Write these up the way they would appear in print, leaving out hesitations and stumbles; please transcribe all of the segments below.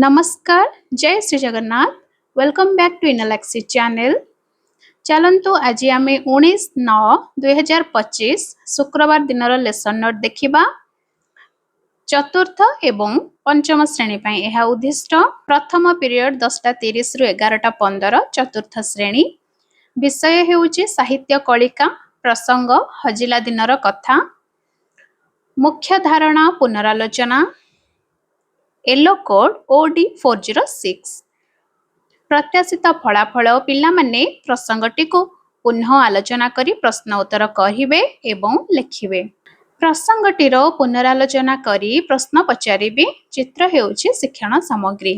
नमस्कार, जय Shri Jagannath. Welcome back to इनलाक्सी चैनल। चलंतु आज आम 19/9/2025 शुक्रवार दिन लेसन नोट देखा। चतुर्थ एवं पंचम श्रेणी यह उद्दिष्ट प्रथम पीरियड 10:30 रु 11:15 चतुर्थ श्रेणी विषय हेउची साहित्य कलिका प्रसंग हजिला दिनर कथा मुख्य धारणा पुनरालोचना येलो कोड OD 406 प्रत्याशित फलाफल पिला माने प्रसंगटी को पुनः आलोचना करी प्रश्न उत्तर कहिबे एवं लिखिबे। प्रसंगटीर पुनरालोचना करी प्रश्न पचारिबे। चित्र हेउची शिक्षण सामग्री।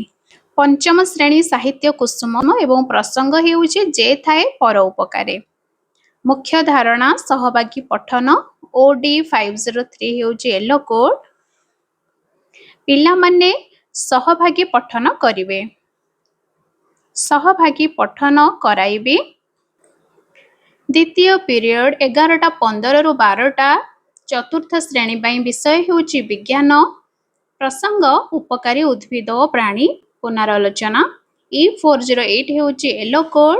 पंचम श्रेणी साहित्य कुसुम एवं प्रसंग हेउची जे थाए पर उपकारे। मुख्य धारणा सहभागी पठन OD 503 हेउची येलो कोड पिला माने सहभागी पठन करिवे सहभागी पठन कराइबे। द्वितीय पीरियड 11:15 रु 12 चतुर्थ श्रेणी बाई विषय हेउची विज्ञान प्रसंग उपकारी उद्भिद और प्राणी पुनरालोचना E408 हेउची येलो कोड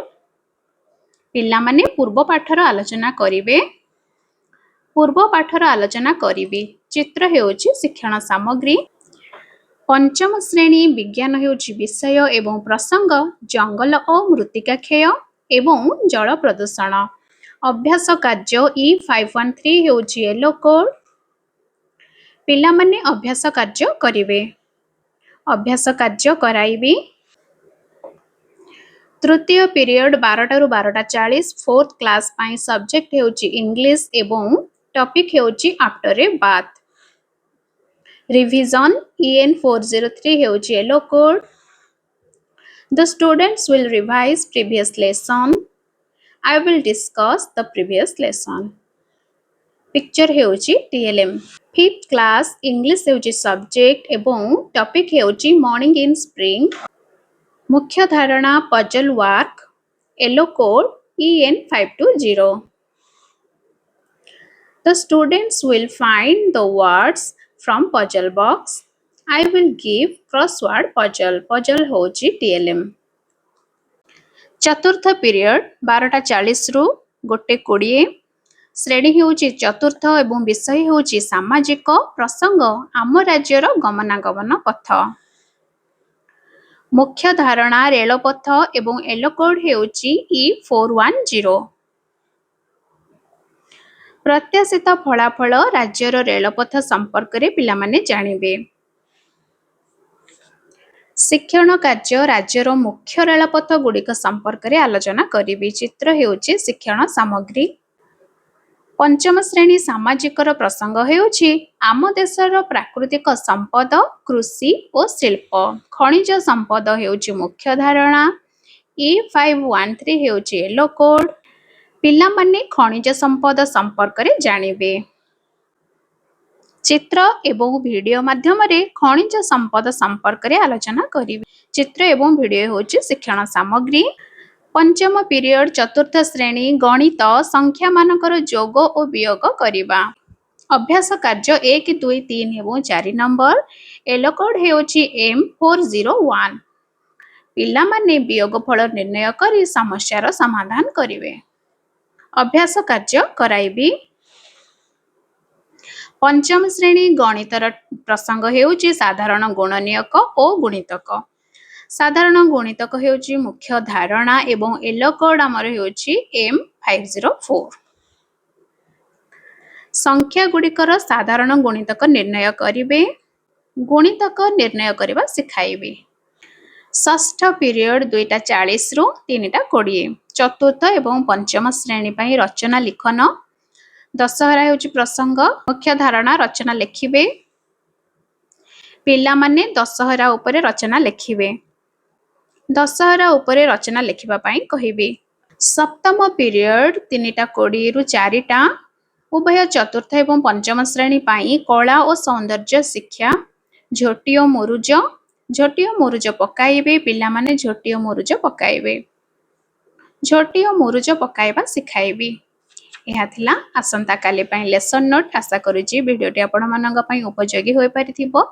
पिला माने पूर्व पाठर आलोचना करिवे चित्र हेउची शिक्षण सामग्री। पंचम श्रेणी विज्ञान हेउची विषय एवं प्रसंग जंगल और मृत्तिका क्षय एवं जल प्रदूषण अभ्यास कार्य E513 हेउची येलो कोड पिला माने अभ्यास कार्य करिवे अभ्यास कार्य कराइबे। तृतीय पीरियड 12 रु 12:40 फोर्थ क्लास पाई सब्जेक्ट हेउची इंग्लिश एवं टॉपिक हेउची after a bath revision EN403 हेउची yellow code The students will revise previous lesson. I will discuss the previous lesson. Picture हेउची TLM फिफ्थ क्लास इंग्लिश हेउची सब्जेक्ट एवं topic हेउची morning in spring मुख्य धारणा puzzle work yellow code EN520 The students will find the words from puzzle box. I will give crossword puzzle होची TLM। चतुर्थ period 12:40 रु 1:20 श्रेणी हेउची चतुर्थ एवं विषय हेउची सामाजिक प्रसंग आम राज्यर गमनागमन पथ मुख्य धारणा रेलपथ एवं येलो कोड हेउची E410 प्रत्याशित फलाफल राज्यर रेलपथ संपर्क रे पिला माने जानिबे। शिक्षण कार्य राज्यर मुख्य रेलपथ गुड़िक संपर्क रे आलोचना करिबे। चित्र हेउची शिक्षण सामग्री। पंचम श्रेणी सामाजिक प्रसंग हेउची आम देशर प्राकृतिक संपद कृषि और शिल्प खनिज संपद हेउची मुख्य धारणा E513 हेउची येलो कोड पिला माने खनिज संपद संपर्क रे जानिबे। चित्र एवं वीडियो माध्यम रे खनिज संपद संपर्क रे आलोचना करिवे। चित्र एवं वीडियो होची शिक्षण सामग्री। पंचम पीरियड चतुर्थ श्रेणी गणित संख्या मानकर जोग और वियोग करिबा अभ्यास कार्य 1 2 3 एवं 4 नंबर येलो कोड हेउची M401 पिला माने वियोग फल निर्णय करी समस्यार समाधान करिवे अभ्यास कार्य कराइबी। पंचम श्रेणी गणितर प्रसंग हेउची साधारण गुणनीयक और गुणितक साधारण गुणितक हेउची मुख्य धारणा एवं येलो कोड आमर हेउची M504 संख्या गुड़िकर साधारण गुणितक निर्णय करिवे गुणितक निर्णय करिबा सिखाइबे। षष्ठ पीरियड 2:40 रु 3:20 चतुर्थ एवं पंचम श्रेणी पाई रचना लिखन दशहरा हेउची प्रसंग मुख्य धारणा रचना लिखिबे पिला माने दशहरा उपरे रचना लिखिबे दशहरा उपरे रचना लिखिबा पाई कहिबे। सप्तम पीरियड 3:20 रु 4 उभय चतुर्थ एवं पंचम श्रेणी पाई कला और सौंदर्य शिक्षा झोटी और मुरुज पकाइबे पिला माने झोटी और मुरुज पकाइबा सिखाइबे। यह थिला आसंता काली लेसन नोट आशा करुची वीडियोटी आपण मानक उपयोगी होई परिथिबो।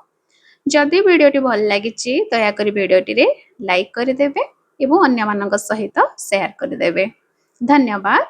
जदि वीडियोटी भल लगी दयाकोरी वीडियोटी रे लाइक करदेवे एवं अन्य मानक सहित शेयर करदेवे। धन्यवाद।